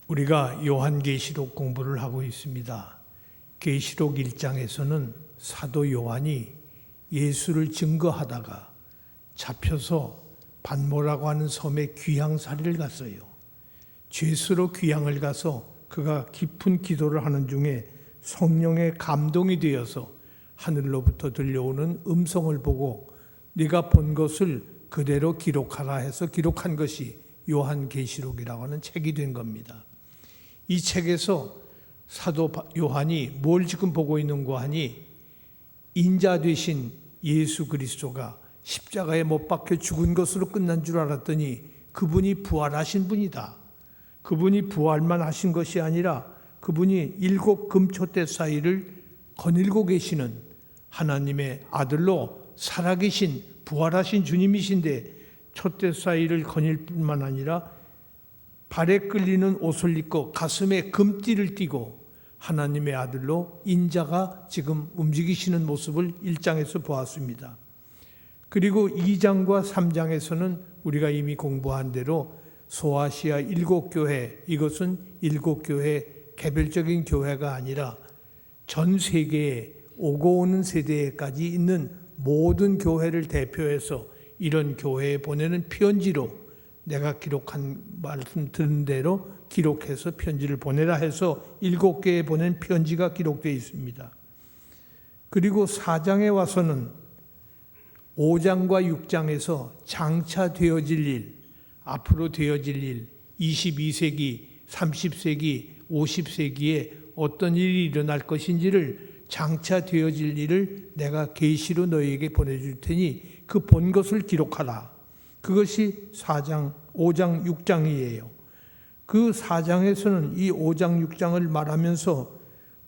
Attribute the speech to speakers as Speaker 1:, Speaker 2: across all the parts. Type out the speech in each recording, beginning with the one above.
Speaker 1: 우리가 요한계시록 공부를 하고 있습니다. 계시록 1장에서는 사도 요한이 예수를 증거하다가 잡혀서 반모라고 하는 섬에 귀향살이를 갔어요. 죄수로 귀향을 가서 그가 깊은 기도를 하는 중에 성령의 감동이 되어서 하늘로부터 들려오는 음성을 보고 네가 본 것을 그대로 기록하라 해서 기록한 것이 요한계시록이라고 하는 책이 된 겁니다. 이 책에서 사도 요한이 뭘 지금 보고 있는가 하니 인자 되신 예수 그리스도가 십자가에 못 박혀 죽은 것으로 끝난 줄 알았더니 그분이 부활하신 분이다. 그분이 부활만 하신 것이 아니라 그분이 7 금초대 사이를 거닐고 계시는 하나님의 아들로 살아계신 부활하신 주님이신데 촛대 사이를 거닐 뿐만 아니라 발에 끌리는 옷을 입고 가슴에 금띠를 띠고 하나님의 아들로 인자가 지금 움직이시는 모습을 1장에서 보았습니다. 그리고 2장과 3장에서는 우리가 이미 공부한 대로 소아시아 7 교회, 이것은 7 교회 개별적인 교회가 아니라 전 세계에 오고 오는 세대까지 있는 모든 교회를 대표해서 이런 교회에 보내는 편지로 내가 기록한 말씀 들은 대로 기록해서 편지를 보내라 해서 7개에 보낸 편지가 기록되어 있습니다. 그리고 4장에 와서는 5장과 6장에서 장차 되어질 일, 앞으로 되어질 일, 22세기, 30세기, 50세기에 어떤 일이 일어날 것인지를 장차 되어질 일을 내가 계시로 너희에게 보내줄 테니 그 본 것을 기록하라. 그것이 4장, 5장, 6장이에요. 그 4장에서는 이 5장, 6장을 말하면서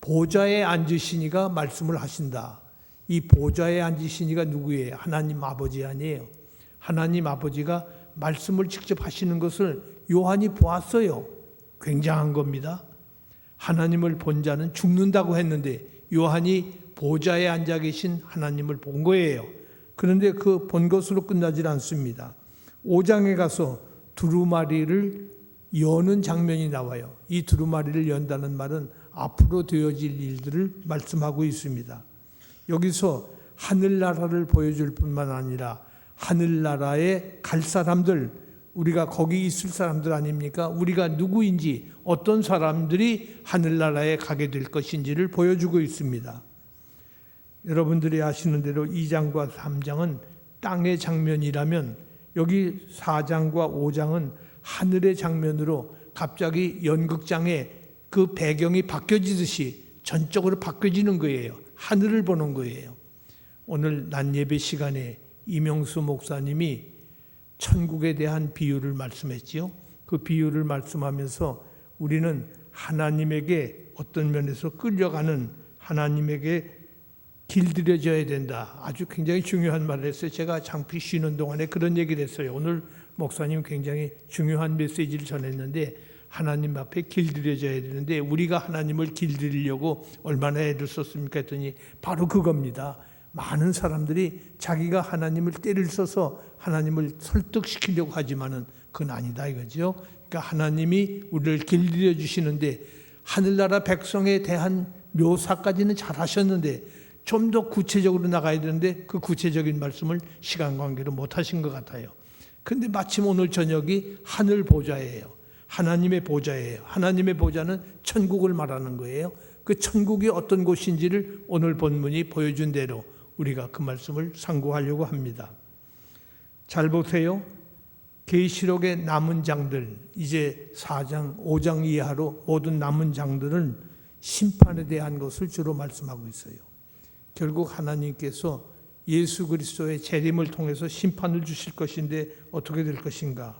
Speaker 1: 보좌에 앉으시니가 말씀을 하신다. 이 보좌에 앉으시니가 누구예요? 하나님 아버지 아니에요. 하나님 아버지가 말씀을 직접 하시는 것을 요한이 보았어요. 굉장한 겁니다. 하나님을 본 자는 죽는다고 했는데 요한이 보좌에 앉아 계신 하나님을 본 거예요. 그런데 그 본 것으로 끝나질 않습니다. 5장에 가서 두루마리를 여는 장면이 나와요. 이 두루마리를 연다는 말은 앞으로 되어질 일들을 말씀하고 있습니다. 여기서 하늘나라를 보여줄 뿐만 아니라 하늘나라에 갈 사람들, 우리가 거기 있을 사람들 아닙니까? 우리가 누구인지 어떤 사람들이 하늘나라에 가게 될 것인지를 보여주고 있습니다. 여러분들이 아시는 대로 2장과 3장은 땅의 장면이라면 여기 4장과 5장은 하늘의 장면으로 갑자기 연극장에 그 배경이 바뀌어지듯이 전적으로 바뀌어지는 거예요. 하늘을 보는 거예요. 오늘 낮예배 시간에 이명수 목사님이 천국에 대한 비유를 말씀했지요. 그 비유를 말씀하면서 우리는 하나님에게 어떤 면에서 끌려가는 하나님에게 길들여져야 된다. 아주 굉장히 중요한 말을 했어요. 제가 장피 쉬는 동안에 그런 얘기를 했어요. 오늘 목사님 굉장히 중요한 메시지를 전했는데 하나님 앞에 길들여져야 되는데 우리가 하나님을 길들이려고 얼마나 애를 썼습니까 했더니 바로 그겁니다. 많은 사람들이 자기가 하나님을 때를 써서 하나님을 설득시키려고 하지만은 그건 아니다 이거죠. 그러니까 하나님이 우리를 길들여 주시는데 하늘나라 백성에 대한 묘사까지는 잘 하셨는데 좀 더 구체적으로 나가야 되는데 그 구체적인 말씀을 시간 관계로 못 하신 것 같아요. 그런데 마침 오늘 저녁이 하늘 보좌예요. 하나님의 보좌예요. 하나님의 보좌는 천국을 말하는 거예요. 그 천국이 어떤 곳인지를 오늘 본문이 보여준 대로 우리가 그 말씀을 상고하려고 합니다. 잘 보세요. 계시록의 남은 장들, 이제 4장, 5장 이하로 모든 남은 장들은 심판에 대한 것을 주로 말씀하고 있어요. 결국 하나님께서 예수 그리스도의 재림을 통해서 심판을 주실 것인데 어떻게 될 것인가.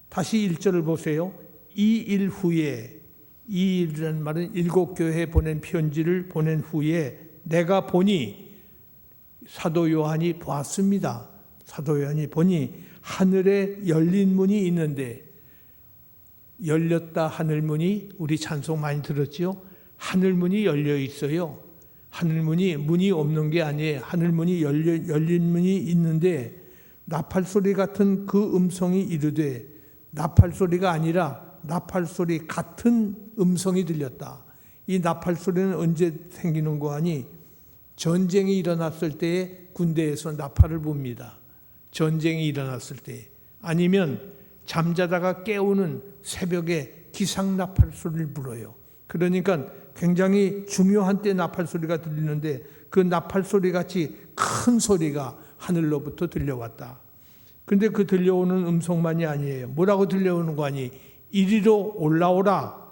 Speaker 1: 다시 1절을 보세요. 이 일 후에, 이 일이라는 말은 7 교회에 보낸 편지를 보낸 후에 내가 보니, 사도 요한이 보았습니다. 사도 요한이 보니 하늘에 열린 문이 있는데, 열렸다 하늘문이 우리 찬송 많이 들었지요? 하늘문이 열려 있어요. 하늘문이 문이 없는 게 아니에요. 하늘문이 열린 문이 있는데 나팔소리 같은 그 음성이 이르되, 나팔소리가 아니라 나팔 소리 같은 음성이 들렸다. 이 나팔 소리는 언제 생기는 거 아니? 전쟁이 일어났을 때에 군대에서 나팔을 붑니다. 전쟁이 일어났을 때. 아니면 잠자다가 깨우는 새벽에 기상 나팔 소리를 불어요. 그러니까 굉장히 중요한 때 나팔 소리가 들리는데 그 나팔 소리 같이 큰 소리가 하늘로부터 들려왔다. 근데 그 들려오는 음성만이 아니에요. 뭐라고 들려오는 거 아니? 이리로 올라오라.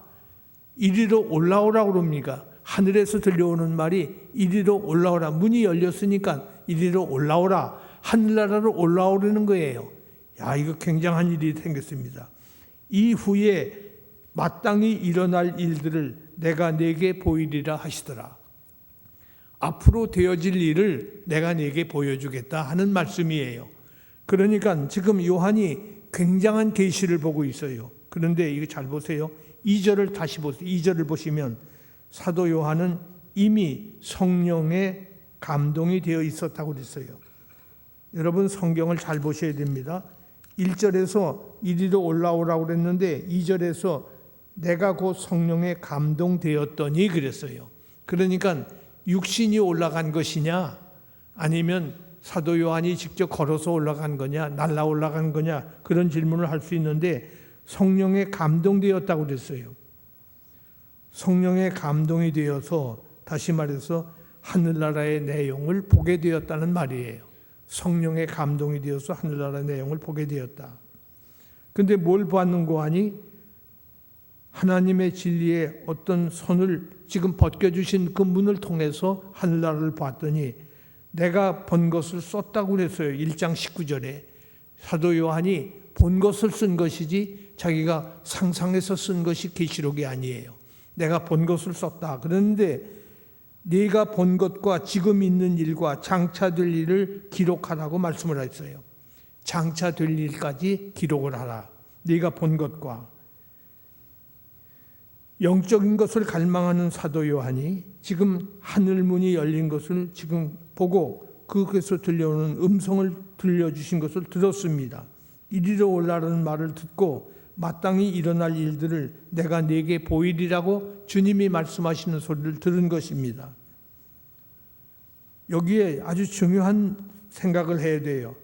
Speaker 1: 이리로 올라오라 그럽니까? 하늘에서 들려오는 말이 이리로 올라오라. 문이 열렸으니까 이리로 올라오라. 하늘나라로 올라오려는 거예요. 야, 이거 굉장한 일이 생겼습니다. 이후에 마땅히 일어날 일들을 내가 네게 보이리라 하시더라. 앞으로 되어질 일을 내가 네게 보여주겠다 하는 말씀이에요. 그러니까 지금 요한이 굉장한 계시를 보고 있어요. 그런데 이거 잘 보세요. 2절을 다시 보세요. 2절을 보시면 사도 요한은 이미 성령의 감동이 되어 있었다고 그랬어요. 여러분 성경을 잘 보셔야 됩니다. 1절에서 이리로 올라오라고 그랬는데 2절에서 내가 곧 성령에 감동되었더니 그랬어요. 그러니까 육신이 올라간 것이냐 아니면 사도 요한이 직접 걸어서 올라간 거냐 날라 올라간 거냐 그런 질문을 할 수 있는데 성령에 감동되었다고 그랬어요. 성령에 감동이 되어서 다시 말해서 하늘나라의 내용을 보게 되었다는 말이에요. 성령에 감동이 되어서 하늘나라의 내용을 보게 되었다. 근데 뭘 봤는고 하니 하나님의 진리의 어떤 손을 지금 벗겨주신 그 문을 통해서 하늘나라를 봤더니 내가 본 것을 썼다고 그랬어요. 1장 19절에 사도 요한이 본 것을 쓴 것이지 자기가 상상해서 쓴 것이 계시록이 아니에요. 내가 본 것을 썼다. 그런데 네가 본 것과 지금 있는 일과 장차될 일을 기록하라고 말씀을 했어요. 장차될 일까지 기록을 하라. 네가 본 것과 영적인 것을 갈망하는 사도 요한이 지금 하늘문이 열린 것을 지금 보고 그것에서 들려오는 음성을 들려주신 것을 들었습니다. 이리로 올라라는 말을 듣고 마땅히 일어날 일들을 내가 네게 보이리라고 주님이 말씀하시는 소리를 들은 것입니다. 여기에 아주 중요한 생각을 해야 돼요.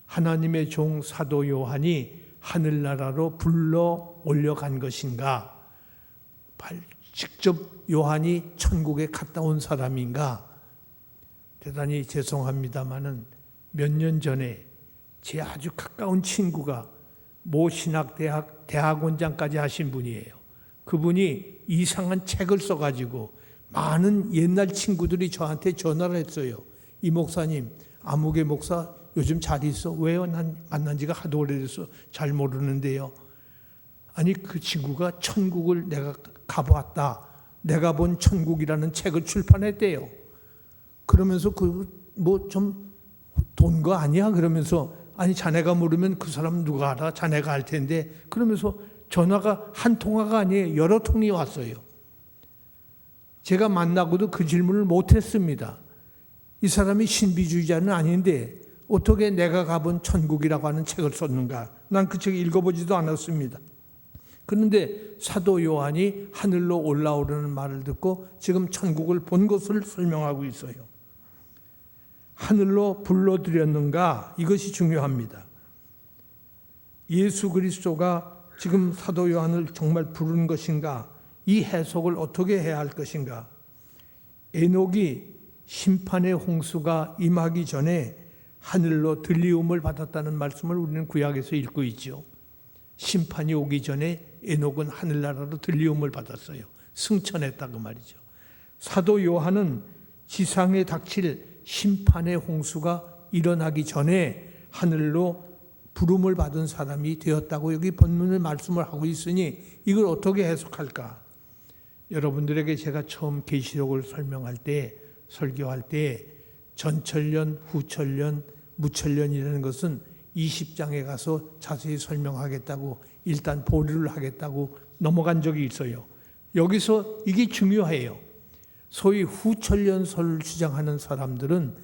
Speaker 1: 하나님의 종 사도 요한이 하늘나라로 불러 올려간 것인가? 직접 요한이 천국에 갔다 온 사람인가? 대단히 죄송합니다마는 몇 년 전에 제 아주 가까운 친구가 모 신학대학 대학원장까지 하신 분이에요. 그분이 이상한 책을 써가지고 많은 옛날 친구들이 저한테 전화를 했어요. 이 목사님, 아무개 목사 요즘 잘 있어? 왜요? 난 만난 지가 하도 오래돼서 잘 모르는데요. 아니 그 친구가 천국을 내가 가보았다. 내가 본 천국이라는 책을 출판했대요. 그러면서 그 뭐 좀 돈 거 아니야? 그러면서 아니 자네가 모르면 그 사람 누가 알아? 자네가 알 텐데. 그러면서 전화가 한 통화가 아니에요. 여러 통이 왔어요. 제가 만나고도 그 질문을 못했습니다. 이 사람이 신비주의자는 아닌데 어떻게 내가 가본 천국이라고 하는 책을 썼는가? 난 그 책 읽어보지도 않았습니다. 그런데 사도 요한이 하늘로 올라오려는 말을 듣고 지금 천국을 본 것을 설명하고 있어요. 하늘로 불러들였는가? 이것이 중요합니다. 예수 그리스도가 지금 사도 요한을 정말 부른 것인가? 이 해석을 어떻게 해야 할 것인가? 에녹이 심판의 홍수가 임하기 전에 하늘로 들리움을 받았다는 말씀을 우리는 구약에서 읽고 있죠. 심판이 오기 전에 에녹은 하늘나라로 들리움을 받았어요. 승천했다 그 말이죠. 사도 요한은 지상에 닥칠 심판의 홍수가 일어나기 전에 하늘로 부름을 받은 사람이 되었다고 여기 본문을 말씀을 하고 있으니 이걸 어떻게 해석할까? 여러분들에게 제가 처음 계시록을 설명할 때 설교할 때 전천년, 후천년, 무천년이라는 것은 20장에 가서 자세히 설명하겠다고 일단 보류를 하겠다고 넘어간 적이 있어요. 여기서 이게 중요해요. 소위 후천년설을 주장하는 사람들은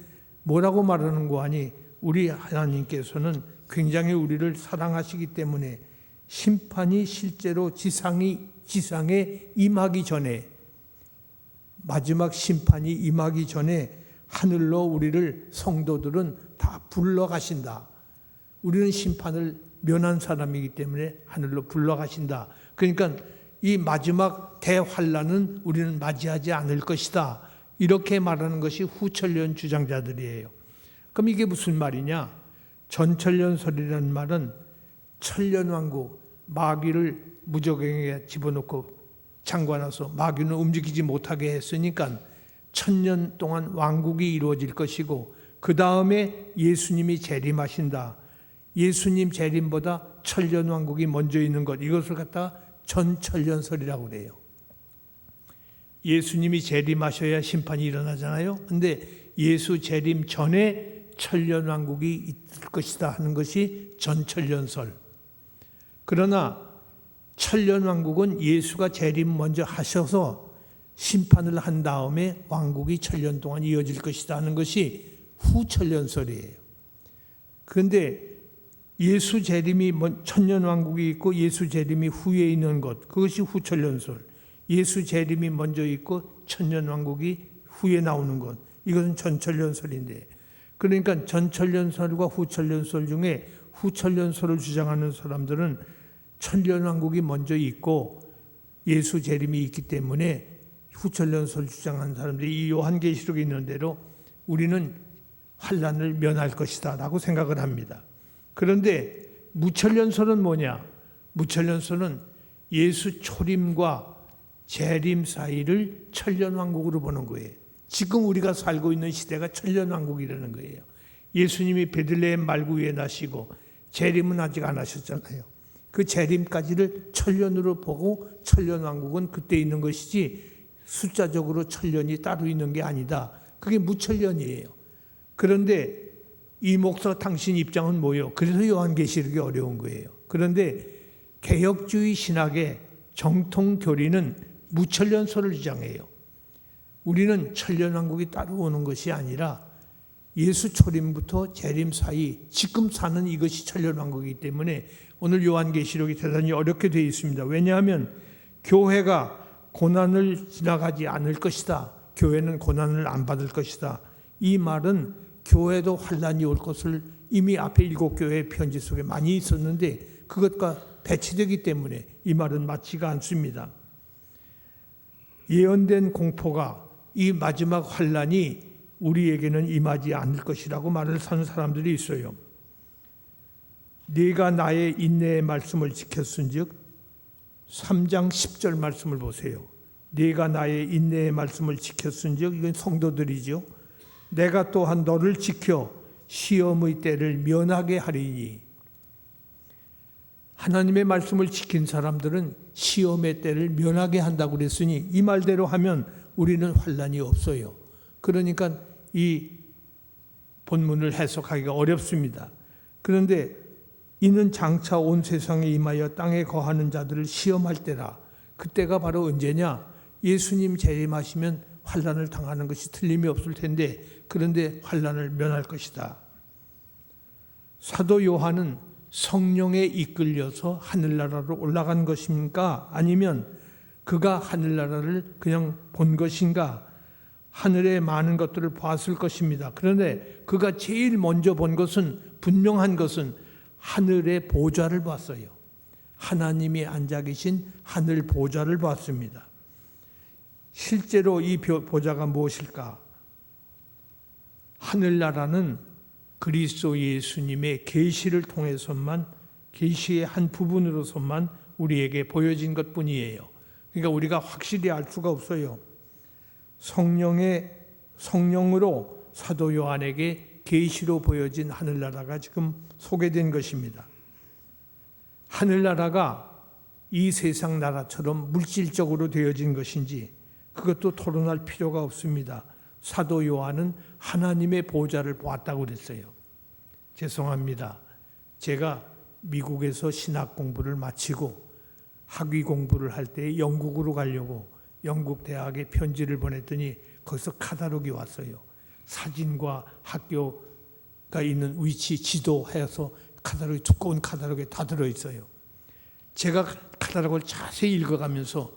Speaker 1: 뭐라고 말하는 거 아니? 우리 하나님께서는 굉장히 우리를 사랑하시기 때문에 심판이 실제로 지상에 임하기 전에, 마지막 심판이 임하기 전에 하늘로 우리를 성도들은 다 불러가신다. 우리는 심판을 면한 사람이기 때문에 하늘로 불러가신다. 그러니까 이 마지막 대환란은 우리는 맞이하지 않을 것이다. 이렇게 말하는 것이 후천년 주장자들이에요. 그럼 이게 무슨 말이냐? 전천년설이라는 말은 천년왕국, 마귀를 무저갱에 집어넣고 잠궈놔서 마귀는 움직이지 못하게 했으니까 1000년 동안 왕국이 이루어질 것이고, 그 다음에 예수님이 재림하신다. 예수님 재림보다 천년왕국이 먼저 있는 것, 이것을 갖다가 전천년설이라고 그래요. 예수님이 재림하셔야 심판이 일어나잖아요. 근데 예수 재림 전에 천년왕국이 있을 것이다 하는 것이 전천년설. 그러나 천년왕국은 예수가 재림 먼저 하셔서 심판을 한 다음에 왕국이 천년 동안 이어질 것이다 하는 것이 후천년설이에요. 그런데 예수 재림이 천년왕국이 있고 예수 재림이 후에 있는 것, 그것이 후천년설. 예수 재림이 먼저 있고 천년왕국이 후에 나오는 것, 이것은 전천년설인데, 그러니까 전천년설과 후천년설 중에 후천년설을 주장하는 사람들은 천년왕국이 먼저 있고 예수 재림이 있기 때문에 후천년설 주장하는 사람들이 이 요한계시록에 있는 대로 우리는 환란을 면할 것이다 라고 생각을 합니다. 그런데 무천년설은 뭐냐? 무천년설은 예수 초림과 재림 사이를 천년왕국으로 보는 거예요. 지금 우리가 살고 있는 시대가 천년왕국이라는 거예요. 예수님이 베들레헴 말구 위에 나시고 재림은 아직 안 하셨잖아요. 그 재림까지를 천년으로 보고 천년왕국은 그때 있는 것이지 숫자적으로 천년이 따로 있는 게 아니다. 그게 무천년이에요. 그런데 이 목사 당신 입장은 뭐예요? 그래서 요한계시록이 어려운 거예요. 그런데 개혁주의 신학의 정통 교리는 무천년설을 주장해요. 우리는 천년왕국이 따로 오는 것이 아니라 예수 초림부터 재림 사이 지금 사는 이것이 천년왕국이기 때문에 오늘 요한계시록이 대단히 어렵게 되어 있습니다. 왜냐하면 교회가 고난을 지나가지 않을 것이다. 교회는 고난을 안 받을 것이다. 이 말은 교회도 환란이 올 것을 이미 앞에 7교회의 편지 속에 많이 있었는데 그것과 배치되기 때문에 이 말은 맞지가 않습니다. 예언된 공포가 이 마지막 환란이 우리에게는 임하지 않을 것이라고 말을 하는 사람들이 있어요. 네가 나의 인내의 말씀을 지켰은즉 3장 10절 말씀을 보세요. 네가 나의 인내의 말씀을 지켰은즉, 이건 성도들이죠. 내가 또한 너를 지켜 시험의 때를 면하게 하리니. 하나님의 말씀을 지킨 사람들은 시험의 때를 면하게 한다고 그랬으니 이 말대로 하면 우리는 환란이 없어요. 그러니까 이 본문을 해석하기가 어렵습니다. 그런데 이는 장차 온 세상에 임하여 땅에 거하는 자들을 시험할 때라. 그때가 바로 언제냐? 예수님 재림하시면 환란을 당하는 것이 틀림이 없을 텐데, 그런데 환란을 면할 것이다. 사도 요한은 성령에 이끌려서 하늘나라로 올라간 것입니까? 아니면 그가 하늘나라를 그냥 본 것인가? 하늘에 많은 것들을 봤을 것입니다. 그런데 그가 제일 먼저 본 것은, 분명한 것은 하늘의 보좌를 봤어요. 하나님이 앉아 계신 하늘 보좌를 봤습니다. 실제로 이 보좌가 무엇일까? 하늘나라는 그리스도 예수님의 계시를 통해서만, 계시의 한 부분으로서만 우리에게 보여진 것뿐이에요. 그러니까 우리가 확실히 알 수가 없어요. 성령으로 사도 요한에게 계시로 보여진 하늘나라가 지금 소개된 것입니다. 하늘나라가 이 세상 나라처럼 물질적으로 되어진 것인지 그것도 토론할 필요가 없습니다. 사도 요한은 하나님의 보좌를 보았다고 그랬어요. 죄송합니다. 제가 미국에서 신학 공부를 마치고 학위 공부를 할 때 영국으로 가려고 영국 대학에 편지를 보냈더니 거기서 카탈로그가 왔어요. 사진과 학교가 있는 위치 지도해서 카탈로그, 두꺼운 카탈로그에 다 들어있어요. 제가 카탈로그를 자세히 읽어가면서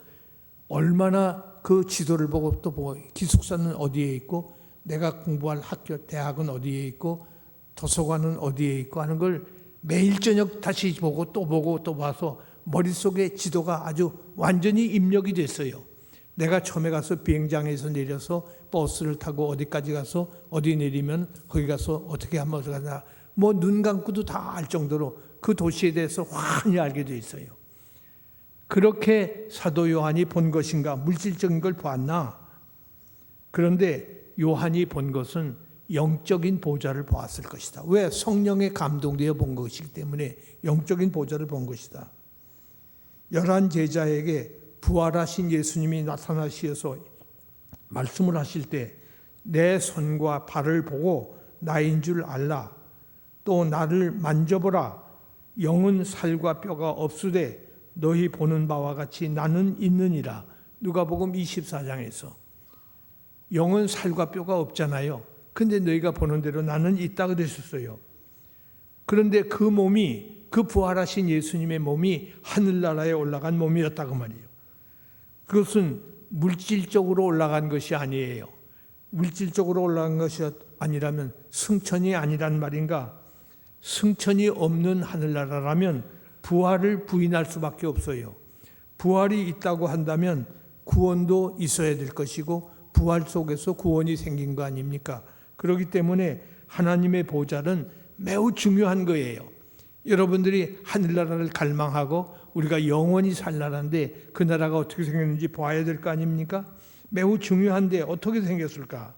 Speaker 1: 얼마나 그 지도를 보고 또 보고 기숙사는 어디에 있고 내가 공부할 학교 대학은 어디에 있고 도서관은 어디에 있고 하는 걸 매일 저녁 다시 보고 또 봐서 머릿속에 지도가 아주 완전히 입력이 됐어요. 내가 처음에 가서 비행장에서 내려서 버스를 타고 어디까지 가서 어디 내리면 거기 가서 어떻게 하면 어떻게 하나 뭐 눈 감고도 다 알 정도로 그 도시에 대해서 환히 알게 돼 있어요. 그렇게 사도 요한이 본 것인가? 물질적인 걸 보았나? 그런데 요한이 본 것은 영적인 보좌를 보았을 것이다. 왜? 성령에 감동되어 본 것이기 때문에 영적인 보좌를 본 것이다. 11 제자에게 부활하신 예수님이 나타나시어서 말씀을 하실 때 내 손과 발을 보고 나인 줄 알라. 또 나를 만져보라. 영은 살과 뼈가 없으되 너희 보는 바와 같이 나는 있느니라. 누가복음 24장에서 영은 살과 뼈가 없잖아요. 근데 너희가 보는 대로 나는 있다 그랬었어요. 그런데 그 몸이 그 부활하신 예수님의 몸이 하늘나라에 올라간 몸이었다고 말이에요. 그것은 물질적으로 올라간 것이 아니에요. 물질적으로 올라간 것이 아니라면 승천이 아니란 말인가? 승천이 없는 하늘나라라면 부활을 부인할 수밖에 없어요. 부활이 있다고 한다면 구원도 있어야 될 것이고 부활 속에서 구원이 생긴 거 아닙니까? 그렇기 때문에 하나님의 보좌는 매우 중요한 거예요. 여러분들이 하늘나라를 갈망하고 우리가 영원히 살 나라인데 그 나라가 어떻게 생겼는지 봐야 될 거 아닙니까? 매우 중요한데 어떻게 생겼을까?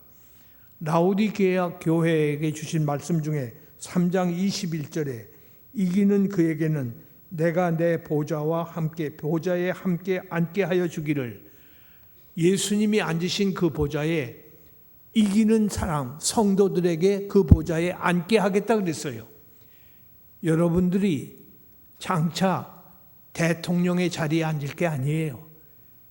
Speaker 1: 라오디게아 교회에게 주신 말씀 중에 3장 21절에 이기는 그에게는 내가 내 보좌와 함께 보좌에 함께 앉게 하여 주기를, 예수님이 앉으신 그 보좌에 이기는 사람 성도들에게 그 보좌에 앉게 하겠다 그랬어요. 여러분들이 장차 대통령의 자리에 앉을 게 아니에요.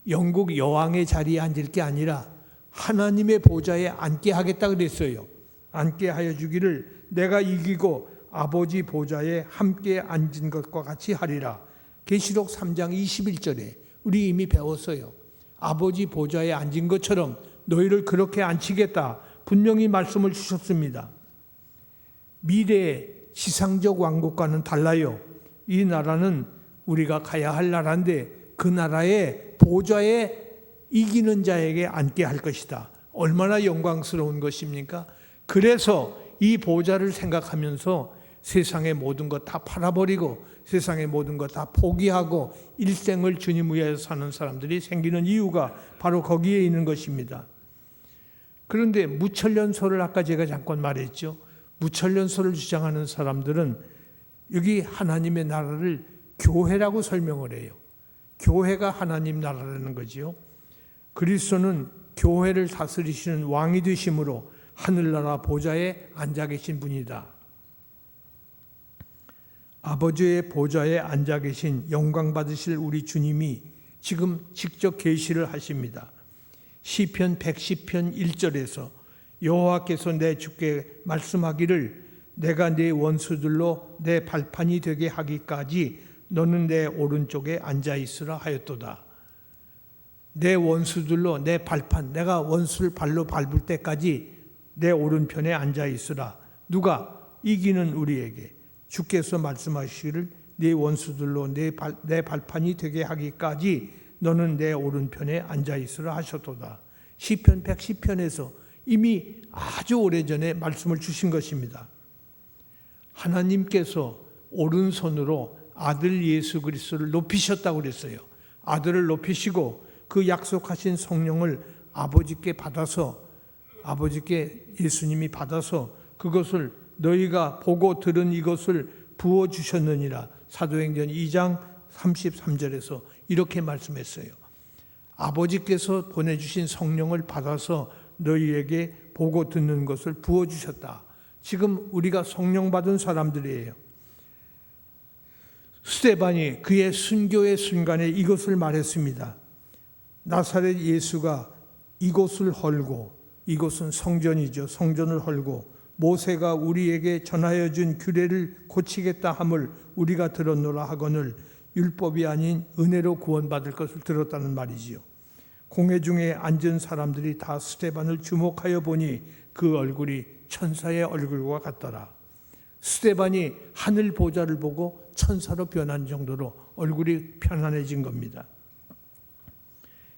Speaker 1: 영국 여왕의 자리에 앉을 게 아니라 하나님의 보좌에 앉게 하겠다 그랬어요. 앉게 하여 주기를 내가 이기고 아버지 보좌에 함께 앉은 것과 같이 하리라. 계시록 3장 21절에 우리 이미 배웠어요. 아버지 보좌에 앉은 것처럼 너희를 그렇게 앉히겠다. 분명히 말씀을 주셨습니다. 미래의 지상적 왕국과는 달라요. 이 나라는 우리가 가야 할 나라인데 그 나라의 보좌에 이기는 자에게 앉게 할 것이다. 얼마나 영광스러운 것입니까? 그래서 이 보좌를 생각하면서 세상의 모든 것 다 팔아버리고 세상의 모든 것 다 포기하고 일생을 주님 위하여 사는 사람들이 생기는 이유가 바로 거기에 있는 것입니다. 그런데 무천년설을 아까 제가 잠깐 말했죠. 무천년설을 주장하는 사람들은 여기 하나님의 나라를 교회라고 설명을 해요. 교회가 하나님 나라라는 거지요. 그리스도는 교회를 다스리시는 왕이 되심으로 하늘나라 보좌에 앉아 계신 분이다. 아버지의 보좌에 앉아 계신 영광 받으실 우리 주님이 지금 직접 계시를 하십니다. 시편 110편 1절에서 여호와께서 내 주께 말씀하기를 내가 네 원수들로 내 발판이 되게 하기까지 너는 내 오른쪽에 앉아 있으라 하였도다. 내 원수들로 내 발판, 내가 원수를 발로 밟을 때까지 내 오른편에 앉아 있으라. 누가? 이기는 우리에게 주께서 말씀하시기를 네 원수들로 내 발판이 되게 하기까지 너는 내 오른편에 앉아 있으라 하셨도다. 시편 110편에서 이미 아주 오래전에 말씀을 주신 것입니다. 하나님께서 오른손으로 아들 예수 그리스도를 높이셨다고 그랬어요. 아들을 높이시고 그 약속하신 성령을 아버지께 받아서, 아버지께 예수님이 받아서 그것을 너희가 보고 들은 이것을 부어주셨느니라. 사도행전 2장 33절에서 이렇게 말씀했어요. 아버지께서 보내주신 성령을 받아서 너희에게 보고 듣는 것을 부어주셨다. 지금 우리가 성령 받은 사람들이에요. 스데반이 그의 순교의 순간에 이것을 말했습니다. 나사렛 예수가 이곳을 헐고, 이곳은 성전이죠. 성전을 헐고 모세가 우리에게 전하여 준 규례를 고치겠다 함을 우리가 들었노라 하거늘 율법이 아닌 은혜로 구원받을 것을 들었다는 말이지요. 공회 중에 앉은 사람들이 다 스데반을 주목하여 보니 그 얼굴이 천사의 얼굴과 같더라. 스데반이 하늘 보좌를 보고 천사로 변한 정도로 얼굴이 편안해진 겁니다.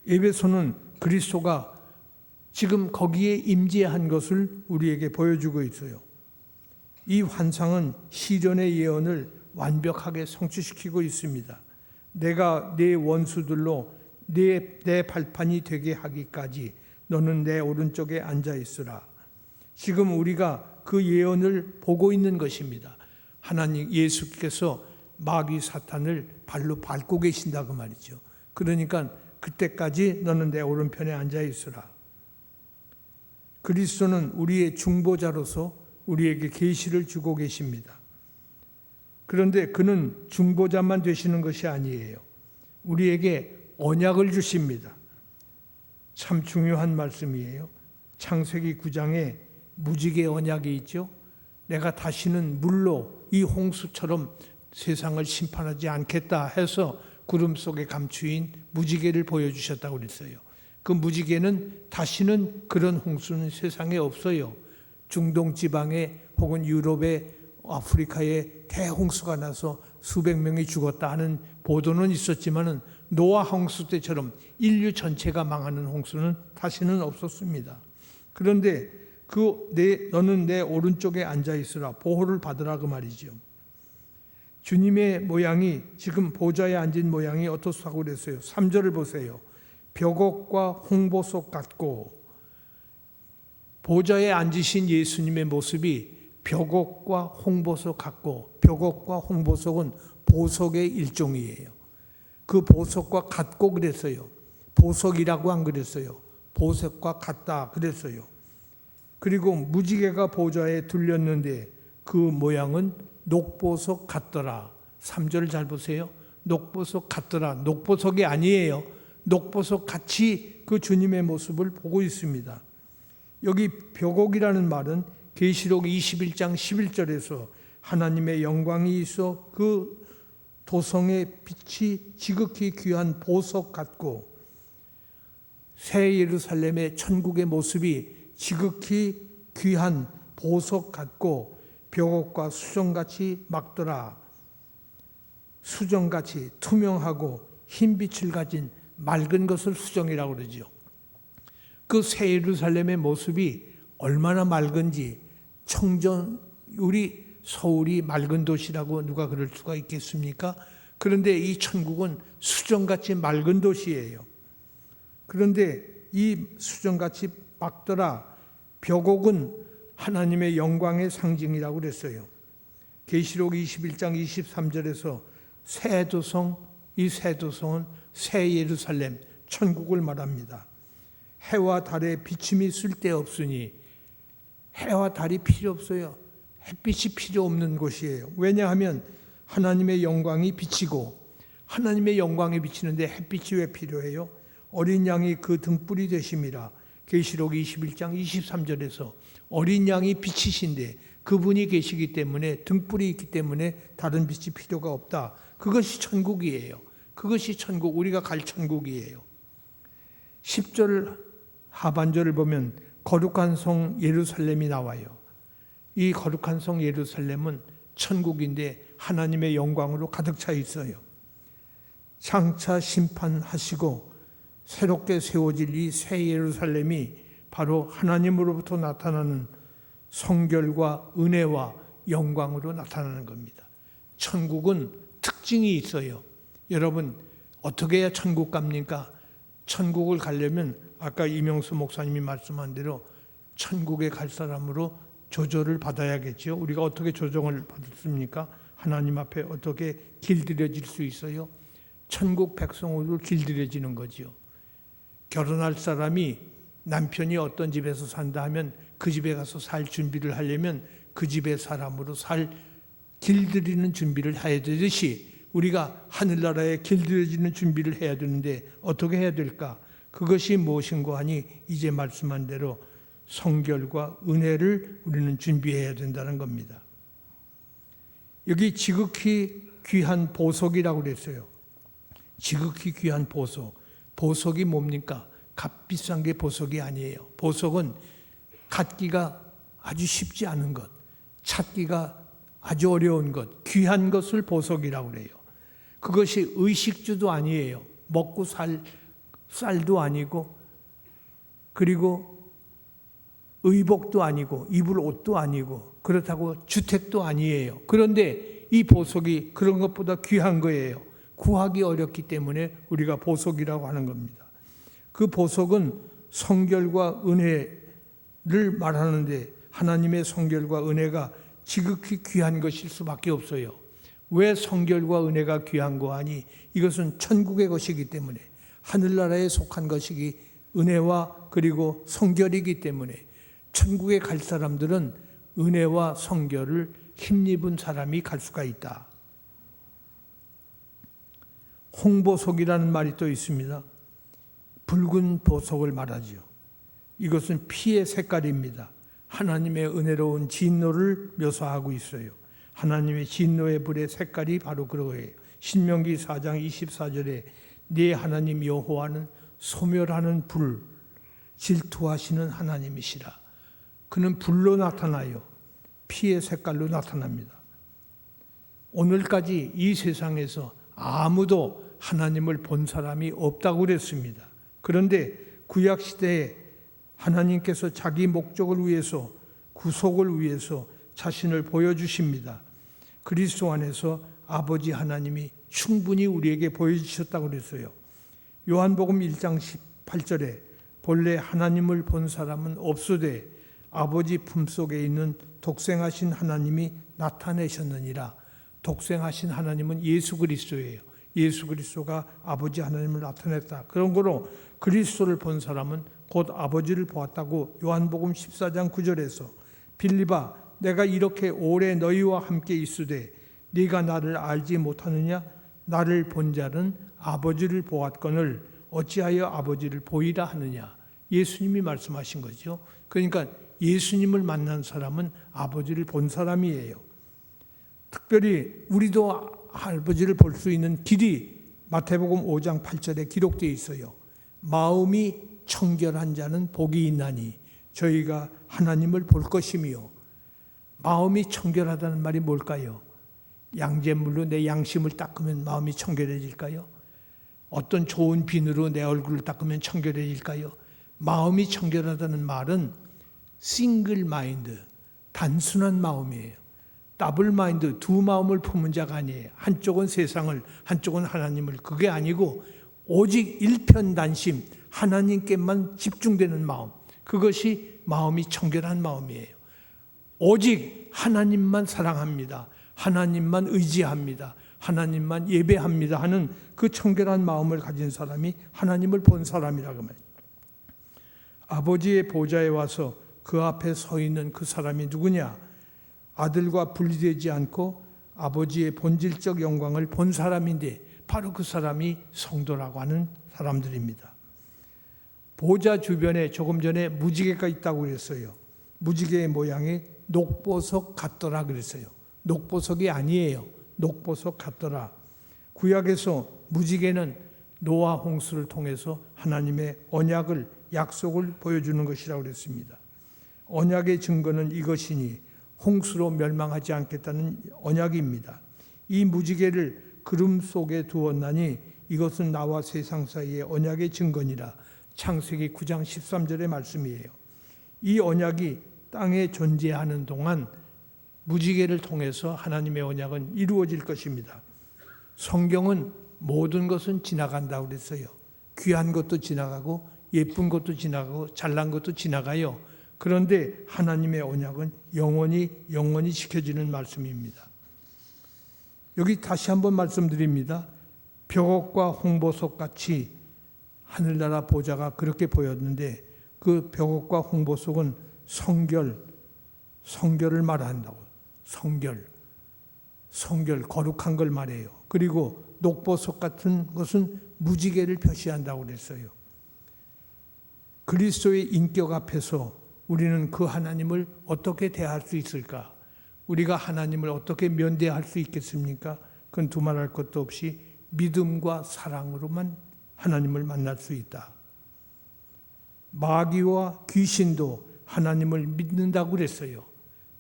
Speaker 1: 에베소는 그리스도가 지금 거기에 임재한 것을 우리에게 보여주고 있어요. 이 환상은 시련의 예언을 완벽하게 성취시키고 있습니다. 내가 네 원수들로 내 발판이 되게 하기까지 너는 내 오른쪽에 앉아 있으라. 지금 우리가 그 예언을 보고 있는 것입니다. 하나님 예수께서 마귀 사탄을 발로 밟고 계신다 그 말이죠. 그러니까 그때까지 너는 내 오른편에 앉아 있으라. 그리스도는 우리의 중보자로서 우리에게 계시를 주고 계십니다. 그런데 그는 중보자만 되시는 것이 아니에요. 우리에게 언약을 주십니다. 참 중요한 말씀이에요. 창세기 9장에 무지개 언약이 있죠. 내가 다시는 물로 이 홍수처럼 세상을 심판하지 않겠다 해서 구름 속에 감추인 무지개를 보여주셨다고 그랬어요. 그 무지개는 다시는 그런 홍수는 세상에 없어요. 중동 지방에 혹은 유럽에 아프리카에 대홍수가 나서 수백 명이 죽었다 하는 보도는 있었지만은 노아 홍수 때처럼 인류 전체가 망하는 홍수는 다시는 없었습니다. 그런데 너는 내 오른쪽에 앉아 있으라, 보호를 받으라 그 말이죠. 주님의 모양이 지금 보좌에 앉은 모양이 어떻다고 그랬어요? 3절을 보세요. 벽옥과 홍보석 같고, 보좌에 앉으신 예수님의 모습이 벽옥과 홍보석 같고, 벽옥과 홍보석은 보석의 일종이에요. 그 보석과 같고 그랬어요. 보석이라고 안 그랬어요. 보석과 같다 그랬어요. 그리고 무지개가 보좌에 둘렸는데 그 모양은 녹보석 같더라. 3절 잘 보세요. 녹보석 같더라. 녹보석이 아니에요. 녹보석 같이 그 주님의 모습을 보고 있습니다. 여기 벽옥이라는 말은 계시록 21장 11절에서 하나님의 영광이 있어 그 도성의 빛이 지극히 귀한 보석 같고, 새 예루살렘의 천국의 모습이 지극히 귀한 보석 같고 벽옥과 수정같이 막더라. 수정같이 투명하고 흰 빛을 가진 맑은 것을 수정이라고 그러죠. 그 새 예루살렘의 모습이 얼마나 맑은지, 우리 서울이 맑은 도시라고 누가 그럴 수가 있겠습니까? 그런데 이 천국은 수정같이 맑은 도시예요. 그런데 이 수정같이 막더라. 벽옥은 하나님의 영광의 상징이라고 그랬어요. 계시록 21장 23절에서 새 도성, 이 새 도성은 새 예루살렘, 천국을 말합니다. 해와 달의 비침이 쓸데없으니, 해와 달이 필요 없어요. 햇빛이 필요 없는 곳이에요. 왜냐하면 하나님의 영광이 비치고, 하나님의 영광이 비치는데 햇빛이 왜 필요해요? 어린 양이 그 등불이 되심이라. 계시록 21장 23절에서 어린 양이 빛이신데 그분이 계시기 때문에, 등불이 있기 때문에 다른 빛이 필요가 없다. 그것이 천국이에요. 그것이 천국, 우리가 갈 천국이에요. 10절 하반절을 보면 거룩한 성 예루살렘이 나와요. 이 거룩한 성 예루살렘은 천국인데 하나님의 영광으로 가득 차 있어요. 장차 심판하시고 새롭게 세워질 이 새 예루살렘이 바로 하나님으로부터 나타나는 성결과 은혜와 영광으로 나타나는 겁니다. 천국은 특징이 있어요. 여러분, 어떻게 해야 천국 갑니까? 천국을 가려면 아까 이명수 목사님이 말씀한 대로 천국에 갈 사람으로 조절을 받아야겠죠. 우리가 어떻게 조정을 받습니까? 하나님 앞에 어떻게 길들여질 수 있어요? 천국 백성으로 길들여지는 거죠. 결혼할 사람이 남편이 어떤 집에서 산다 하면 그 집에 가서 살 준비를 하려면 그 집의 사람으로 길들이는 준비를 해야 되듯이 우리가 하늘나라에 길들여지는 준비를 해야 되는데 어떻게 해야 될까? 그것이 무엇인가 하니 이제 말씀한 대로 성결과 은혜를 우리는 준비해야 된다는 겁니다. 여기 지극히 귀한 보석이라고 그랬어요. 지극히 귀한 보석. 보석이 뭡니까? 값비싼 게 보석이 아니에요. 보석은 갖기가 아주 쉽지 않은 것, 찾기가 아주 어려운 것, 귀한 것을 보석이라고 그래요. 그것이 의식주도 아니에요. 먹고 살 쌀도 아니고, 그리고 의복도 아니고, 입을 옷도 아니고, 그렇다고 주택도 아니에요. 그런데 이 보석이 그런 것보다 귀한 거예요. 구하기 어렵기 때문에 우리가 보석이라고 하는 겁니다. 그 보석은 성결과 은혜를 말하는데, 하나님의 성결과 은혜가 지극히 귀한 것일 수밖에 없어요. 왜 성결과 은혜가 귀한 거 하니? 이것은 천국의 것이기 때문에, 하늘나라에 속한 것이기, 은혜와 그리고 성결이기 때문에 천국에 갈 사람들은 은혜와 성결을 힘입은 사람이 갈 수가 있다. 홍보석이라는 말이 또 있습니다. 붉은 보석을 말하죠. 이것은 피의 색깔입니다. 하나님의 은혜로운 진노를 묘사하고 있어요. 하나님의 진노의 불의 색깔이 바로 그거예요. 신명기 4장 24절에 네 하나님 여호와는 소멸하는 불, 질투하시는 하나님이시라. 그는 불로 나타나요. 피의 색깔로 나타납니다. 오늘까지 이 세상에서 아무도 하나님을 본 사람이 없다고 그랬습니다. 그런데 구약시대에 하나님께서 자기 목적을 위해서, 구속을 위해서 자신을 보여주십니다. 그리스도 안에서 아버지 하나님이 충분히 우리에게 보여주셨다고 그랬어요. 요한복음 1장 18절에 본래 하나님을 본 사람은 없으되 아버지 품속에 있는 독생하신 하나님이 나타내셨느니라. 독생하신 하나님은 예수 그리스도예요. 예수 그리스도가 아버지 하나님을 나타냈다. 그런 거로 그리스도를 본 사람은 곧 아버지를 보았다고 요한복음 14장 9절에서 빌립아 내가 이렇게 오래 너희와 함께 있으되 네가 나를 알지 못하느냐? 나를 본 자는 아버지를 보았거늘 어찌하여 아버지를 보이라 하느냐? 예수님이 말씀하신 거죠. 그러니까 예수님을 만난 사람은 아버지를 본 사람이에요. 특별히 우리도 아버지를 볼 수 있는 길이 마태복음 5장 8절에 기록되어 있어요. 마음이 청결한 자는 복이 있나니 저희가 하나님을 볼 것이며. 마음이 청결하다는 말이 뭘까요? 양잿물로 내 양심을 닦으면 마음이 청결해질까요? 어떤 좋은 비누로 내 얼굴을 닦으면 청결해질까요? 마음이 청결하다는 말은 싱글 마인드, 단순한 마음이에요. 더블 마인드, 두 마음을 품은 자가 아니에요. 한쪽은 세상을, 한쪽은 하나님을. 그게 아니고 오직 일편단심, 하나님께만 집중되는 마음. 그것이 마음이 청결한 마음이에요. 오직 하나님만 사랑합니다. 하나님만 의지합니다. 하나님만 예배합니다 하는 그 청결한 마음을 가진 사람이 하나님을 본 사람이라고 말이에요. 아버지의 보좌에 와서 그 앞에 서 있는 그 사람이 누구냐? 아들과 분리되지 않고 아버지의 본질적 영광을 본 사람인데 바로 그 사람이 성도라고 하는 사람들입니다. 보좌 주변에 조금 전에 무지개가 있다고 그랬어요. 무지개의 모양이 녹보석 같더라 그랬어요. 녹보석이 아니에요. 녹보석 같더라. 구약에서 무지개는 노아 홍수를 통해서 하나님의 언약을, 약속을 보여주는 것이라고 그랬습니다. 언약의 증거는 이것이니 홍수로 멸망하지 않겠다는 언약입니다. 이 무지개를 구름 속에 두었나니 이것은 나와 세상 사이의 언약의 증거니라. 창세기 9장 13절의 말씀이에요. 이 언약이 땅에 존재하는 동안 무지개를 통해서 하나님의 언약은 이루어질 것입니다. 성경은 모든 것은 지나간다고 그랬어요. 귀한 것도 지나가고 예쁜 것도 지나가고 잘난 것도 지나가요. 그런데 하나님의 언약은 영원히 지켜지는 말씀입니다. 여기 다시 한번 말씀드립니다. 벽옥과 홍보석 같이 하늘나라 보좌가 그렇게 보였는데 그 벽옥과 홍보석은 성결을 말한다고. 성결, 거룩한 걸 말해요. 그리고 녹보석 같은 것은 무지개를 표시한다고 그랬어요. 그리스도의 인격 앞에서 우리는 그 하나님을 어떻게 대할 수 있을까? 우리가 하나님을 어떻게 면대할 수 있겠습니까? 그건 두말할 것도 없이 믿음과 사랑으로만 하나님을 만날 수 있다. 마귀와 귀신도 하나님을 믿는다고 그랬어요.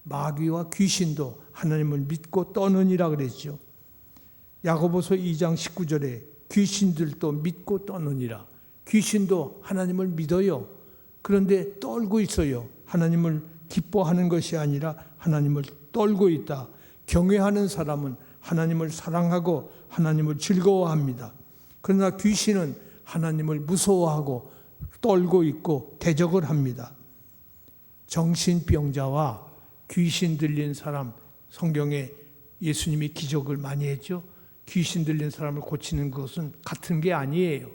Speaker 1: 마귀와 귀신도 하나님을 믿고 떠느니라 그랬죠. 야고보서 2장 19절에 귀신들도 믿고 떠느니라. 귀신도 하나님을 믿어요. 그런데 떨고 있어요. 하나님을 기뻐하는 것이 아니라 하나님을 떨고 있다. 경외하는 사람은 하나님을 사랑하고 하나님을 즐거워합니다. 그러나 귀신은 하나님을 무서워하고 떨고 있고 대적을 합니다. 정신병자와 귀신 들린 사람, 성경에 예수님이 기적을 많이 했죠. 귀신 들린 사람을 고치는 것은 같은 게 아니에요.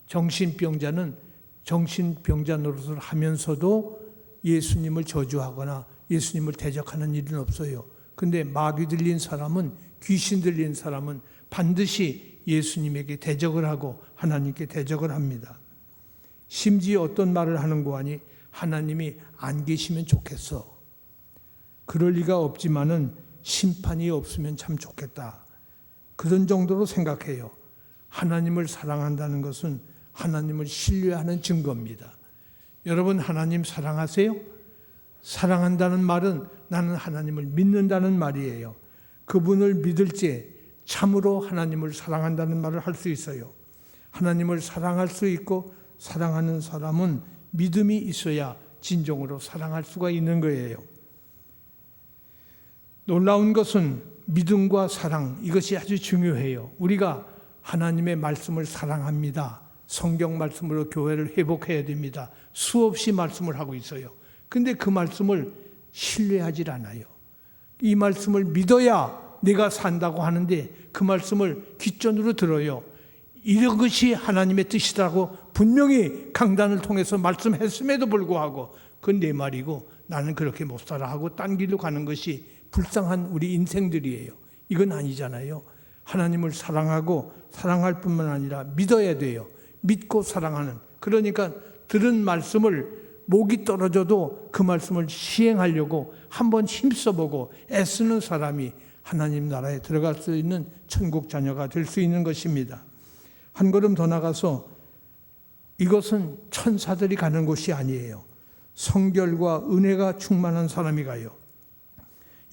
Speaker 1: 정신병자는 정신병자 노릇을 하면서도 예수님을 저주하거나 예수님을 대적하는 일은 없어요. 근데 마귀 들린 사람은, 귀신 들린 사람은 반드시 예수님에게 대적을 하고 하나님께 대적을 합니다. 심지어 어떤 말을 하는고 하니 하나님이 안 계시면 좋겠어. 그럴 리가 없지만은 심판이 없으면 참 좋겠다. 그런 정도로 생각해요. 하나님을 사랑한다는 것은 하나님을 신뢰하는 증거입니다. 여러분, 하나님 사랑하세요? 사랑한다는 말은 나는 하나님을 믿는다는 말이에요. 그분을 믿을지 참으로 하나님을 사랑한다는 말을 할 수 있어요. 하나님을 사랑할 수 있고 사랑하는 사람은 믿음이 있어야 진정으로 사랑할 수가 있는 거예요. 놀라운 것은 믿음과 사랑, 이것이 아주 중요해요. 우리가 하나님의 말씀을 사랑합니다. 성경 말씀으로 교회를 회복해야 됩니다. 수없이 말씀을 하고 있어요. 근데 그 말씀을 신뢰하지 않아요. 이 말씀을 믿어야 내가 산다고 하는데 그 말씀을 귓전으로 들어요. 이런 것이 하나님의 뜻이라고 분명히 강단을 통해서 말씀했음에도 불구하고 그건 내 말이고 나는 그렇게 못 살아 하고 딴 길로 가는 것이 불쌍한 우리 인생들이에요. 이건 아니잖아요. 하나님을 사랑하고 사랑할 뿐만 아니라 믿어야 돼요. 믿고 사랑하는. 그러니까 들은 말씀을 목이 떨어져도 그 말씀을 시행하려고 한번 힘써보고 애쓰는 사람이 하나님 나라에 들어갈 수 있는 천국 자녀가 될 수 있는 것입니다. 한 걸음 더 나가서 이것은 천사들이 가는 곳이 아니에요. 성결과 은혜가 충만한 사람이 가요.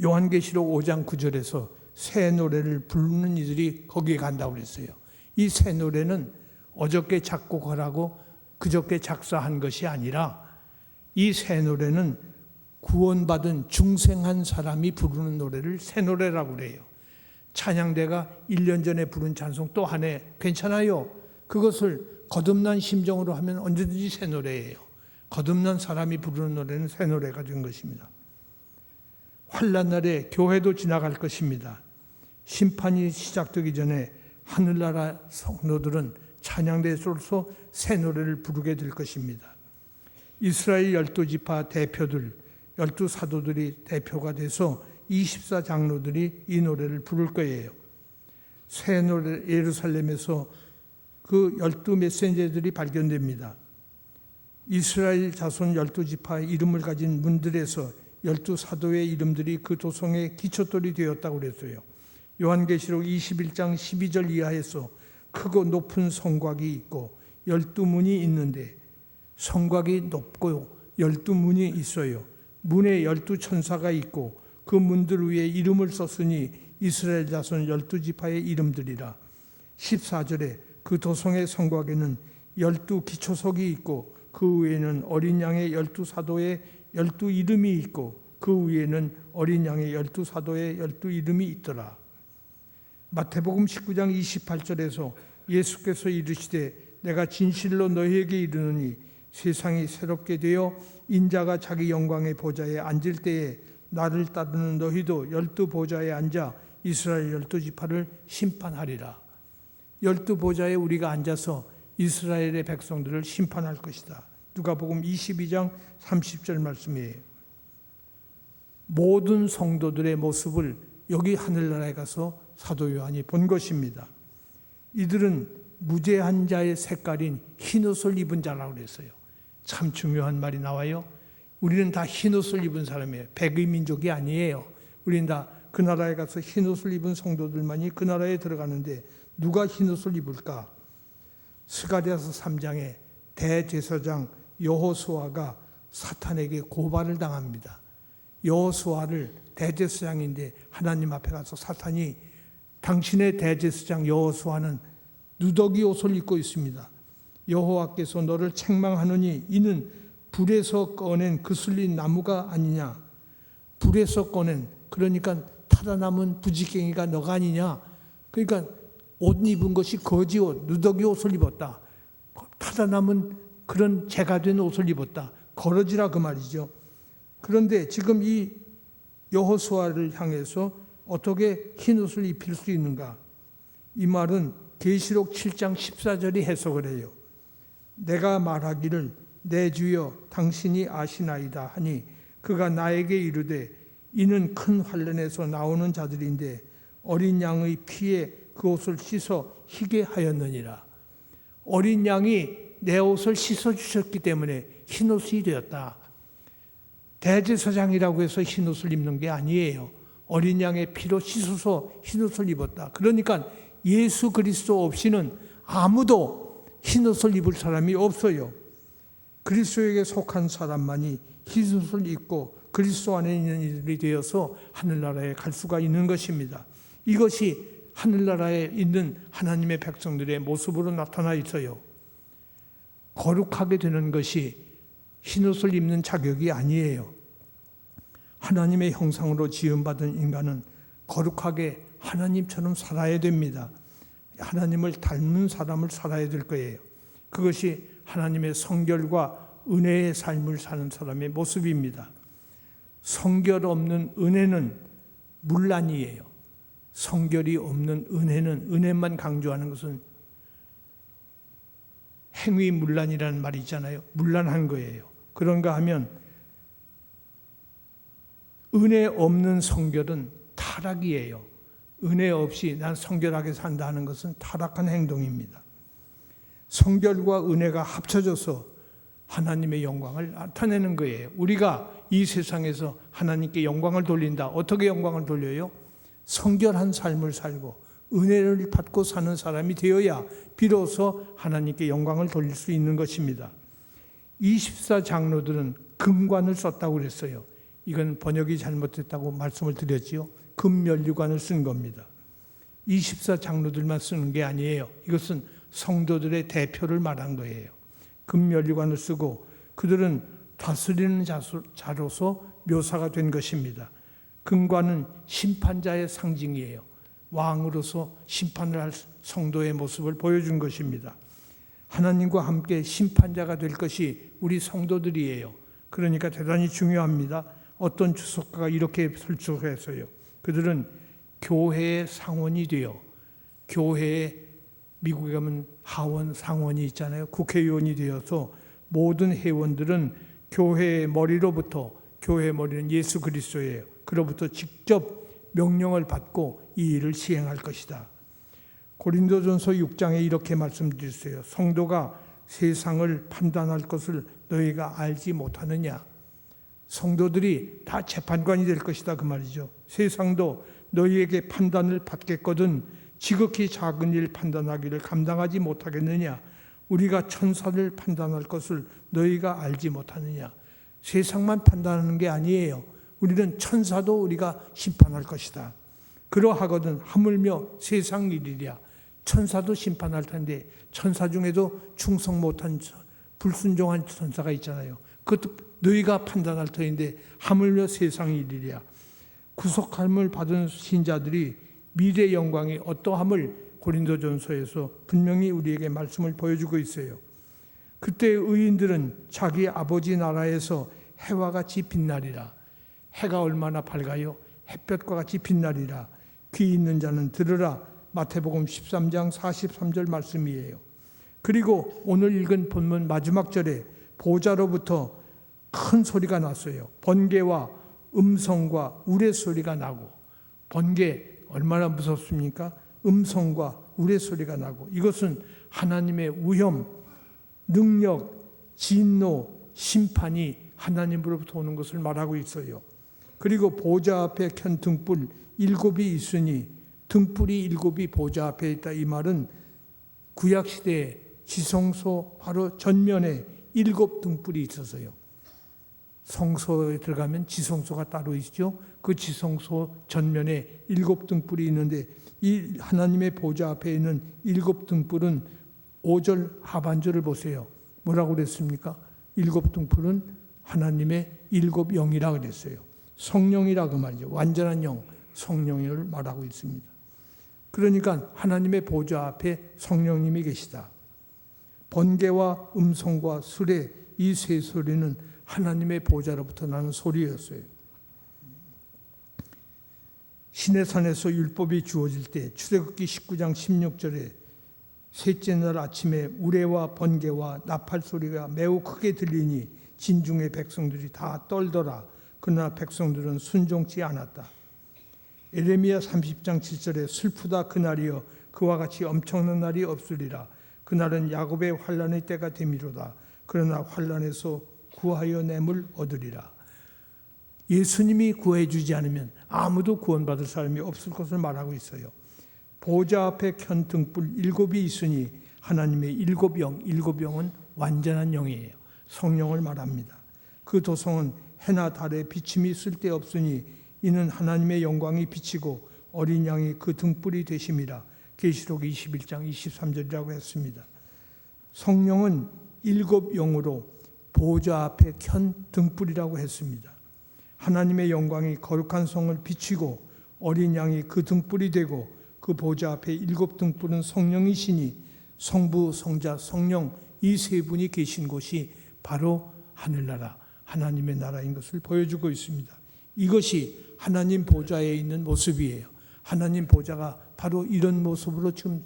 Speaker 1: 요한계시록 5장 9절에서 새 노래를 부르는 이들이 거기에 간다고 그랬어요. 이 새 노래는 어저께 작곡하라고 그저께 작사한 것이 아니라 이 새 노래는 구원받은 중생한 사람이 부르는 노래를 새 노래라고 그래요. 찬양대가 1년 전에 부른 찬송 또 한 해 괜찮아요. 그것을 거듭난 심정으로 하면 언제든지 새 노래예요. 거듭난 사람이 부르는 노래는 새 노래가 된 것입니다. 환난 날에 교회도 지나갈 것입니다. 심판이 시작되기 전에 하늘나라 성도들은 찬양대로서 새 노래를 부르게 될 것입니다. 이스라엘 12지파 대표들, 12사도들이 대표가 돼서 24장로들이 이 노래를 부를 거예요. 새 노래 예루살렘에서 그 12메신저들이 발견됩니다. 이스라엘 자손 12지파의 이름을 가진 문들에서 12사도의 이름들이 그 도성의 기초돌이 되었다고 그랬어요. 요한계시록 21장 12절 이하에서 크고 높은 성곽이 있고 12문이 있는데 성곽이 높고 12문이 있어요. 문에 12천사가 있고 그 문들 위에 이름을 썼으니 이스라엘 자손 12지파의 이름들이라. 14절에 그 도성의 성곽에는 12기초석이 있고 그 위에는 어린 양의 12사도의 12이름이 있고 그 위에는 어린 양의 12사도의 12이름이 있더라. 마태복음 19장 28절에서 예수께서 이르시되 내가 진실로 너희에게 이르노니 세상이 새롭게 되어 인자가 자기 영광의 보좌에 앉을 때에 나를 따르는 너희도 12보좌에 앉아 이스라엘 12지파를 심판하리라. 12보좌에 우리가 앉아서 이스라엘의 백성들을 심판할 것이다. 누가복음 22장 30절 말씀이에요. 모든 성도들의 모습을 여기 하늘나라에 가서 사도 요한이 본 것입니다. 이들은 무죄한 자의 색깔인 흰옷을 입은 자라고 그랬어요. 참 중요한 말이 나와요. 우리는 다 흰옷을 입은 사람이에요. 백의 민족이 아니에요. 우리는 다 그 나라에 가서 흰옷을 입은 성도들만이 그 나라에 들어가는데 누가 흰옷을 입을까? 스가랴서 3장에 대제사장 여호수아가 사탄에게 고발을 당합니다. 여호수아를 대제사장인데 하나님 앞에 가서 사탄이 당신의 대제사장 여호수아는 누더기 옷을 입고 있습니다. 여호와께서 너를 책망하느니 이는 불에서 꺼낸 그슬린 나무가 아니냐. 불에서 꺼낸, 그러니까 타다 남은 부지깽이가 너가 아니냐. 그러니까 옷 입은 것이 거지 옷, 누더기 옷을 입었다. 타다 남은 그런 재가 된 옷을 입었다. 거러지라 그 말이죠. 그런데 지금 이 여호수아를 향해서 어떻게 흰 옷을 입힐 수 있는가? 이 말은 계시록 7장 14절이 해석을 해요. 내가 말하기를 내 주여 당신이 아시나이다 하니 그가 나에게 이르되 이는 큰 환란에서 나오는 자들인데 어린 양의 피에 그 옷을 씻어 희게 하였느니라. 어린 양이 내 옷을 씻어 주셨기 때문에 흰 옷이 되었다. 대제사장이라고 해서 흰 옷을 입는 게 아니에요. 어린 양의 피로 씻어서 흰 옷을 입었다. 그러니까 예수 그리스도 없이는 아무도 흰 옷을 입을 사람이 없어요. 그리스도에게 속한 사람만이 흰 옷을 입고 그리스도 안에 있는 이들이 되어서 하늘나라에 갈 수가 있는 것입니다. 이것이 하늘나라에 있는 하나님의 백성들의 모습으로 나타나 있어요. 거룩하게 되는 것이 흰옷을 입는 자격이 아니에요. 하나님의 형상으로 지음받은 인간은 거룩하게 하나님처럼 살아야 됩니다. 하나님을 닮는 사람을 살아야 될 거예요. 그것이 하나님의 성결과 은혜의 삶을 사는 사람의 모습입니다. 성결 없는 은혜는 문란이에요. 성결이 없는 은혜는, 은혜만 강조하는 것은 행위문란이라는 말이 있잖아요. 문란한 거예요. 그런가 하면 은혜 없는 성결은 타락이에요. 은혜 없이 난 성결하게 산다는 것은 타락한 행동입니다. 성결과 은혜가 합쳐져서 하나님의 영광을 나타내는 거예요. 우리가 이 세상에서 하나님께 영광을 돌린다. 어떻게 영광을 돌려요? 성결한 삶을 살고 은혜를 받고 사는 사람이 되어야 비로소 하나님께 영광을 돌릴 수 있는 것입니다. 24장로들은 금관을 썼다고 그랬어요. 이건 번역이 잘못됐다고 말씀을 드렸지요. 금면류관을 쓴 겁니다. 24장로들만 쓰는 게 아니에요. 이것은 성도들의 대표를 말한 거예요. 금면류관을 쓰고 그들은 다스리는 자로서 묘사가 된 것입니다. 금관은 심판자의 상징이에요. 왕으로서 심판을 할 성도의 모습을 보여준 것입니다. 하나님과 함께 심판자가 될 것이 우리 성도들이에요. 그러니까 대단히 중요합니다. 어떤 주석가가 이렇게 설명했어요. 그들은 교회의 상원이 되어, 교회에 미국에 가면 하원, 상원이 있잖아요. 국회의원이 되어서 모든 회원들은 교회의 머리로부터, 교회의 머리는 예수 그리스도예요. 그로부터 직접 명령을 받고 이 일을 시행할 것이다. 고린도전서 6장에 이렇게 말씀드렸어요. 성도가 세상을 판단할 것을 너희가 알지 못하느냐. 성도들이 다 재판관이 될 것이다 그 말이죠. 세상도 너희에게 판단을 받겠거든 지극히 작은 일 판단하기를 감당하지 못하겠느냐. 우리가 천사를 판단할 것을 너희가 알지 못하느냐. 세상만 판단하는 게 아니에요. 우리는 천사도 우리가 심판할 것이다. 그러하거든 하물며 세상 일이랴. 천사도 심판할 텐데 천사 중에도 충성 못한 불순종한 천사가 있잖아요. 그것도 너희가 판단할 터인데 하물며 세상 일이랴. 구속함을 받은 신자들이 미래 영광이 어떠함을 고린도전서에서 분명히 우리에게 말씀을 보여주고 있어요. 그때 의인들은 자기 아버지 나라에서 해와 같이 빛나리라. 해가 얼마나 밝아요? 햇볕과 같이 빛나리라. 귀 있는 자는 들으라. 마태복음 13장 43절 말씀이에요. 그리고 오늘 읽은 본문 마지막 절에 보좌로부터 큰 소리가 났어요. 번개와 음성과 우레소리가 나고, 번개 얼마나 무섭습니까? 음성과 우레소리가 나고, 이것은 하나님의 위엄, 능력, 진노, 심판이 하나님으로부터 오는 것을 말하고 있어요. 그리고 보좌 앞에 켠 등불 일곱이 있으니 등불이 일곱이 보좌 앞에 있다. 이 말은 구약시대에 지성소 바로 전면에 일곱 등불이 있어서요. 성소에 들어가면 지성소가 따로 있죠. 그 지성소 전면에 일곱 등불이 있는데 이 하나님의 보좌 앞에 있는 일곱 등불은 5절 하반절을 보세요. 뭐라고 그랬습니까? 일곱 등불은 하나님의 일곱 영이라 그랬어요. 성령이라 그 말이죠. 완전한 영, 성령을 말하고 있습니다. 그러니까 하나님의 보좌 앞에 성령님이 계시다. 번개와 음성과 수레 이 세 소리는 하나님의 보좌로부터 나는 소리였어요. 시내산에서 율법이 주어질 때 출애굽기 19장 16절에 셋째 날 아침에 우레와 번개와 나팔 소리가 매우 크게 들리니 진중의 백성들이 다 떨더라. 그러나 백성들은 순종치 않았다. 에레미야 30장 7절에 슬프다 그날이여 그와 같이 엄청난 날이 없으리라. 그날은 야곱의 환난의 때가 됨이로다. 그러나 환난에서 구하여 냄을 얻으리라. 예수님이 구해주지 않으면 아무도 구원받을 사람이 없을 것을 말하고 있어요. 보좌 앞에 켠 등불 일곱이 있으니 하나님의 일곱 영은 완전한 영이에요. 성령을 말합니다. 그 도성은 해나 달에 비침이 쓸데없으니 이는 하나님의 영광이 비치고 어린 양이 그 등불이 되심이라. 계시록 21장 23절이라고 했습니다. 성령은 일곱 영으로 보좌 앞에 켠 등불이라고 했습니다. 하나님의 영광이 거룩한 성을 비치고 어린 양이 그 등불이 되고 그 보좌 앞에 일곱 등불은 성령이시니 성부, 성자, 성령 이 세 분이 계신 곳이 바로 하늘나라, 하나님의 나라인 것을 보여주고 있습니다. 이것이 하나님 보좌에 있는 모습이에요. 하나님 보좌가 바로 이런 모습으로 지금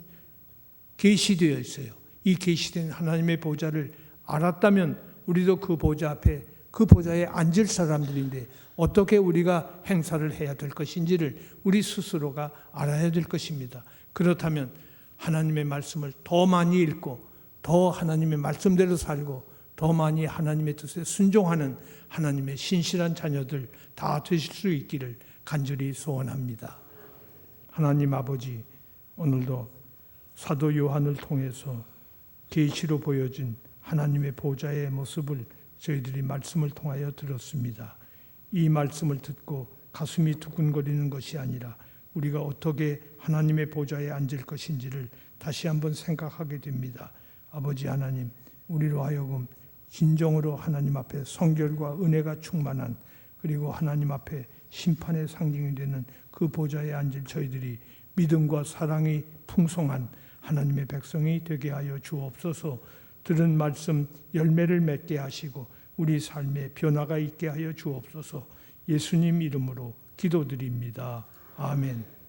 Speaker 1: 계시되어 있어요. 이 계시된 하나님의 보좌를 알았다면 우리도 그 보좌 앞에 그 보좌에 앉을 사람들인데 어떻게 우리가 행사를 해야 될 것인지를 우리 스스로가 알아야 될 것입니다. 그렇다면 하나님의 말씀을 더 많이 읽고 더 하나님의 말씀대로 살고 더 많이 하나님의 뜻에 순종하는 하나님의 신실한 자녀들 다 되실 수 있기를 간절히 소원합니다. 하나님 아버지, 오늘도 사도 요한을 통해서 계시로 보여진 하나님의 보좌의 모습을 저희들이 말씀을 통하여 들었습니다. 이 말씀을 듣고 가슴이 두근거리는 것이 아니라 우리가 어떻게 하나님의 보좌에 앉을 것인지를 다시 한번 생각하게 됩니다. 아버지 하나님, 우리로 하여금 진정으로 하나님 앞에 성결과 은혜가 충만한 그리고 하나님 앞에 심판의 상징이 되는 그 보좌에 앉을 저희들이 믿음과 사랑이 풍성한 하나님의 백성이 되게 하여 주옵소서. 들은 말씀 열매를 맺게 하시고 우리 삶에 변화가 있게 하여 주옵소서. 예수님 이름으로 기도드립니다. 아멘.